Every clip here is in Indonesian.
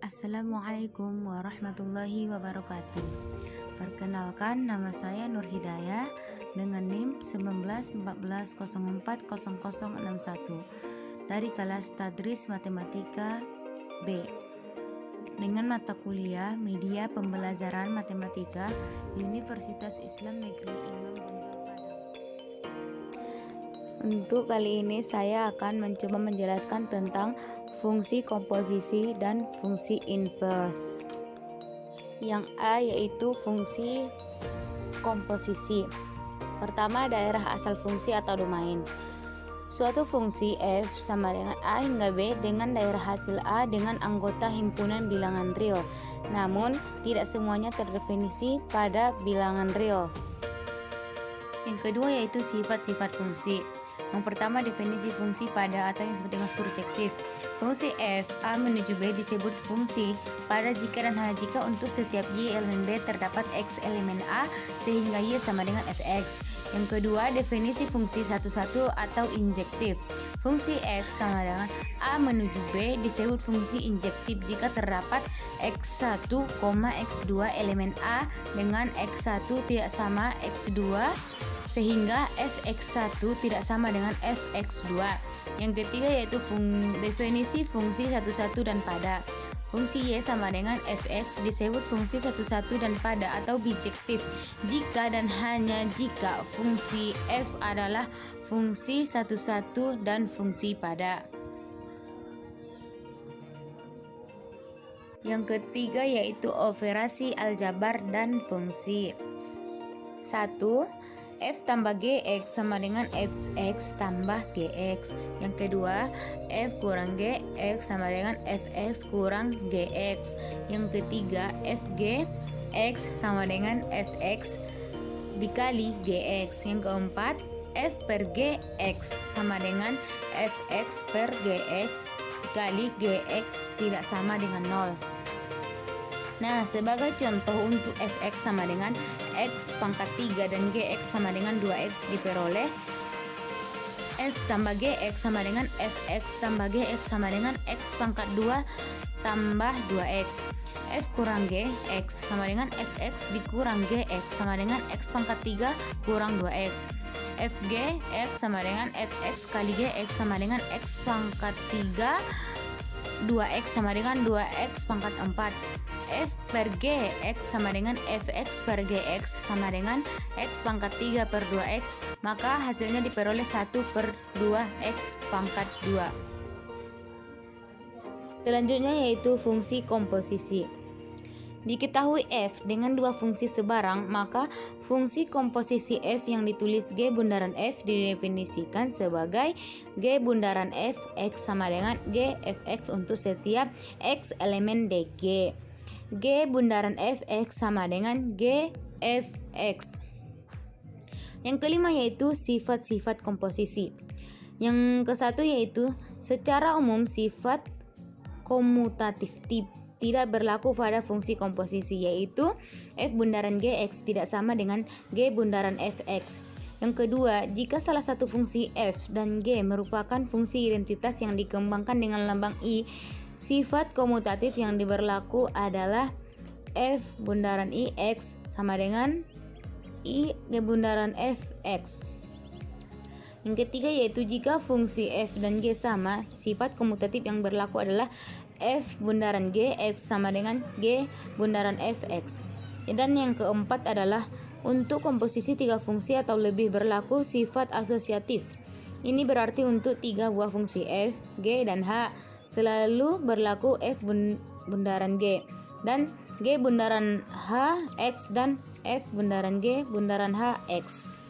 Assalamualaikum warahmatullahi wabarakatuh. Perkenalkan, nama saya Nur Hidayah dengan NIM 1914040061 dari kelas Tadris Matematika B dengan mata kuliah Media Pembelajaran Matematika Universitas Islam Negeri Imam Bonjol Padang. Untuk kali ini saya akan mencoba menjelaskan tentang fungsi komposisi dan fungsi inverse. Yang A yaitu fungsi komposisi. Pertama, daerah asal fungsi atau domain. Suatu fungsi f sama dengan a hingga b dengan daerah hasil a dengan anggota himpunan bilangan real. Namun, tidak semuanya terdefinisi pada bilangan real. Yang kedua yaitu sifat-sifat fungsi. Yang pertama, definisi fungsi pada atau yang disebut dengan surjektif. Fungsi f a menuju b disebut fungsi pada jika dan hanya jika untuk setiap y elemen b terdapat x elemen a sehingga y sama dengan fx. Yang kedua, definisi fungsi satu-satu atau injektif. Fungsi f sama dengan a menuju b disebut fungsi injektif jika terdapat x1, x2 elemen a dengan x1 tidak sama x2 sehingga fx1 tidak sama dengan fx2. Yang ketiga yaitu definisi fungsi satu-satu dan pada. Fungsi y sama dengan fx disebut fungsi satu-satu dan pada atau bijektif jika dan hanya jika fungsi f adalah fungsi satu-satu dan fungsi pada. Yang ketiga yaitu operasi aljabar dan fungsi. 1. F tambah Gx sama dengan Fx tambah Gx. Yang kedua, F kurang Gx sama dengan Fx kurang Gx. Yang ketiga, Fgx sama dengan Fx dikali Gx. Yang keempat, F per Gx sama dengan Fx per Gx dikali Gx tidak sama dengan 0. Nah, sebagai contoh untuk fx sama dengan x pangkat 3 dan gx sama dengan 2x diperoleh f tambah gx sama dengan fx tambah gx sama dengan x pangkat 2 tambah 2x. F kurang gx sama dengan fx dikurang gx sama dengan x pangkat 3 kurang 2x. Fgx sama dengan fx kali gx sama dengan x pangkat 3 2x sama dengan 2x pangkat 4. F per Gx sama dengan Fx per Gx sama dengan X pangkat 3 per 2X, maka hasilnya diperoleh 1 per 2X pangkat 2. Selanjutnya yaitu fungsi komposisi. Diketahui F dengan dua fungsi sebarang, maka fungsi komposisi F yang ditulis G bundaran F didefinisikan sebagai G bundaran F X sama dengan G Fx untuk setiap X elemen Dg. G bundaran Fx sama dengan G Fx. Yang kelima yaitu sifat-sifat komposisi. Yang kesatu yaitu secara umum sifat komutatif tidak berlaku pada fungsi komposisi, yaitu F bundaran Gx tidak sama dengan G bundaran Fx. Yang kedua, jika salah satu fungsi F dan G merupakan fungsi identitas yang dikembangkan dengan lambang I, sifat komutatif yang berlaku adalah F bundaran Ix sama dengan I G bundaran Fx. Yang ketiga yaitu jika fungsi F dan G sama, sifat komutatif yang berlaku adalah F bundaran Gx sama dengan G bundaran Fx. Dan yang keempat adalah untuk komposisi tiga fungsi atau lebih berlaku sifat asosiatif. Ini berarti untuk tiga buah fungsi F, G, dan H selalu berlaku F bundaran G dan G bundaran H X dan F bundaran G bundaran H X.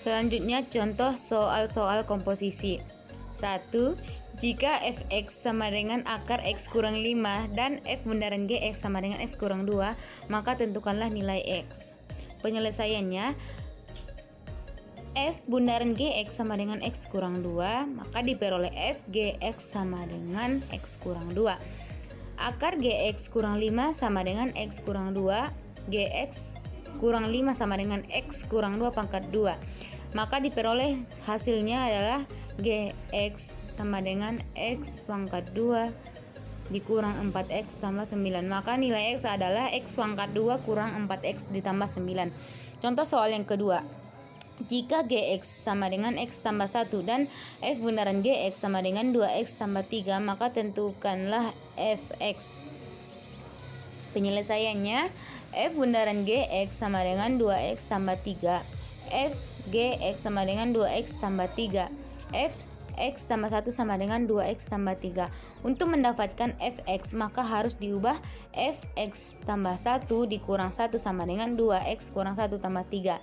Selanjutnya contoh soal-soal komposisi. 1. Jika fx sama dengan akar x kurang 5 dan f bundaran gx sama dengan x kurang 2, maka tentukanlah nilai x. Penyelesaiannya, f bundaran gx sama dengan x kurang 2, maka diperoleh f gx sama dengan x kurang 2. Akar gx kurang 5 sama dengan x kurang 2, gx kurang 5 sama dengan x kurang 2 pangkat 2. Maka diperoleh hasilnya adalah gx sama dengan X pangkat 2 dikurang 4X tambah 9. Maka nilai X adalah X pangkat 2 kurang 4X ditambah 9. Contoh soal yang kedua. Jika Gx sama dengan X tambah 1 dan F bundaran Gx sama dengan 2X tambah 3, maka tentukanlah Fx. Penyelesaiannya, F bundaran Gx sama dengan 2X tambah 3. F Gx sama dengan 2X tambah 3. F X tambah 1 sama dengan 2X tambah 3. Untuk mendapatkan Fx, maka harus diubah Fx tambah 1 dikurang 1 sama dengan 2X kurang 1 tambah 3.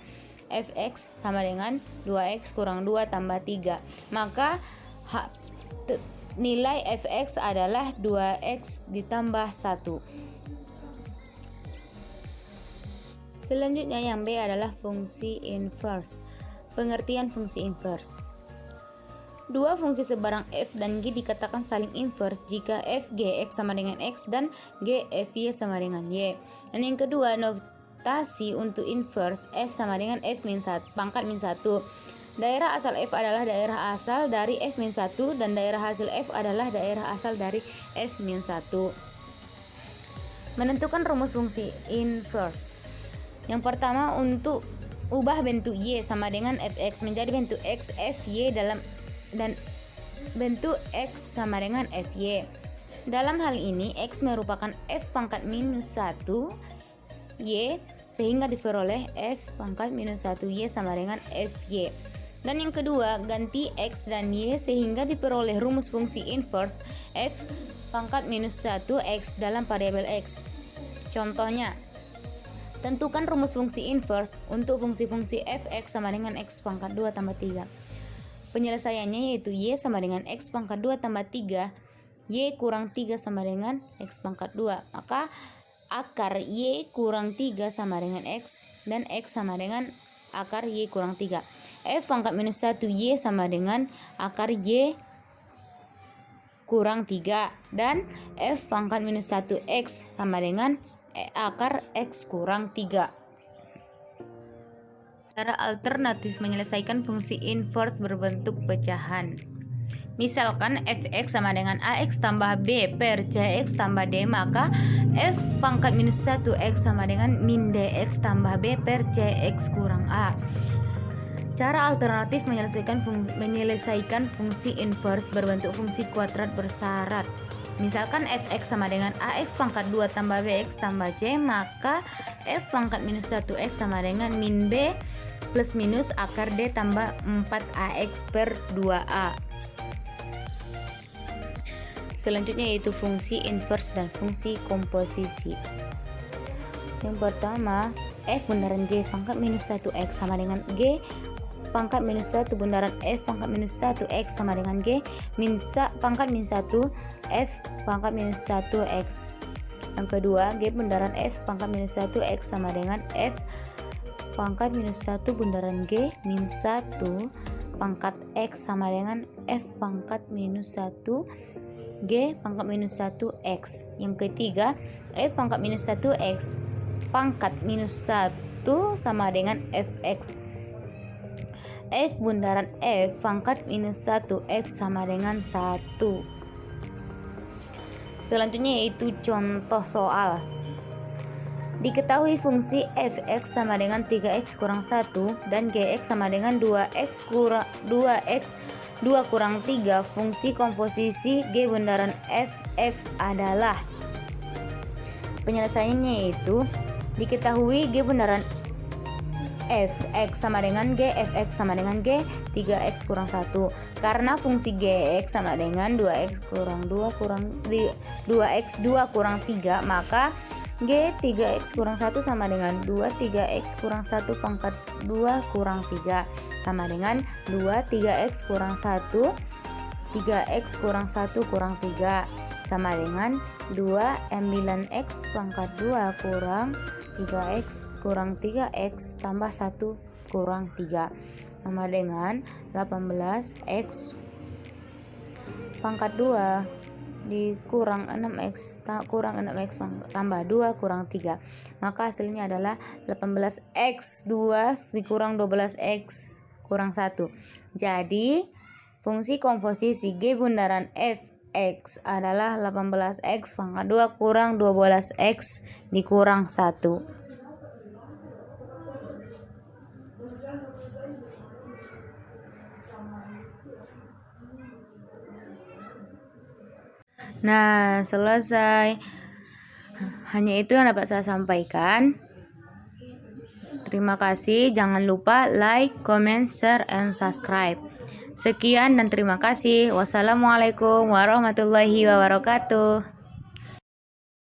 Fx sama dengan 2X kurang 2 tambah 3. Maka nilai Fx adalah 2X ditambah 1. Selanjutnya yang B adalah fungsi inverse. Pengertian fungsi inverse. Dua fungsi sebarang f dan g dikatakan saling inverse jika f Gx sama dengan x dan g Fy sama dengan y. Dan yang kedua, notasi untuk inverse, f sama dengan f min 1 pangkat min 1. Daerah asal f adalah daerah asal dari f min 1 dan daerah hasil f adalah daerah asal dari f min 1. Menentukan rumus fungsi inverse. Yang pertama, untuk ubah bentuk y sama dengan fx menjadi bentuk x Fy dan bentuk x sama dengan Fy. Dalam hal ini x merupakan f pangkat minus 1 y sehingga diperoleh f pangkat minus 1 y sama dengan Fy. Dan yang kedua, ganti x dan y sehingga diperoleh rumus fungsi inverse f pangkat minus 1 x dalam variabel x. Contohnya, tentukan rumus fungsi inverse untuk fungsi-fungsi fx sama dengan x pangkat 2 tambah 3. Penyelesaiannya yaitu y sama dengan x pangkat 2 tambah 3, y kurang 3 sama dengan x pangkat 2. Maka akar y kurang 3 sama dengan x dan x sama dengan akar y kurang 3. F pangkat minus 1 y sama dengan akar y kurang 3 dan f pangkat minus 1 x sama dengan akar x kurang 3. Cara alternatif menyelesaikan fungsi inverse berbentuk pecahan. Misalkan fx sama dengan ax tambah b per cx tambah d, maka f pangkat minus 1x sama dengan min dx tambah b per cx kurang a. Cara alternatif menyelesaikan fungsi inverse berbentuk fungsi kuadrat bersyarat. Misalkan fx sama dengan ax pangkat 2 tambah bx tambah c, maka f pangkat minus 1x sama dengan min b plus minus akar d tambah 4ax per 2a. Selanjutnya yaitu fungsi inverse dan fungsi komposisi. Yang pertama, f bundaran g pangkat minus 1x sama dengan g pangkat minus 1 bundaran f pangkat minus 1x sama dengan g pangkat min 1 f pangkat minus 1x. Yang kedua, g bundaran f pangkat minus 1x sama dengan f pangkat minus 1 bundaran g min 1 pangkat x sama dengan f pangkat minus 1 g pangkat minus 1 x. Yang ketiga, f pangkat minus 1 x pangkat minus 1 sama dengan fx. F bundaran f pangkat minus 1 x sama dengan 1. Selanjutnya yaitu contoh soal. Diketahui fungsi fx sama dengan 3x kurang 1 dan gx sama dengan 2x kurang 3. Fungsi komposisi g bundaran fx adalah. Penyelesaiannya yaitu diketahui g bundaran fx sama dengan g, fx sama dengan g 3x kurang 1. Karena fungsi gx sama dengan 2x kurang 2 2x 2 kurang 3, maka g 3x kurang 1 sama dengan 2 3x kurang 1 pangkat 2 kurang 3 sama dengan 2 3x kurang 1 3x kurang 1 kurang 3 sama dengan 2 9x pangkat 2 kurang 3x kurang 3x tambah 1 kurang 3 sama dengan 18x pangkat 2 dikurang 6x tambah 2 kurang 3, maka hasilnya adalah 18x 2 dikurang 12x kurang 1. Jadi Fungsi komposisi G bundaran Fx adalah 18x pangkat 2 kurang 12x dikurang 1. Nah, selesai. Hanya itu yang dapat saya sampaikan. Terima kasih. Jangan lupa like, comment, share, and subscribe. Sekian dan terima kasih. Wassalamualaikum warahmatullahi wabarakatuh.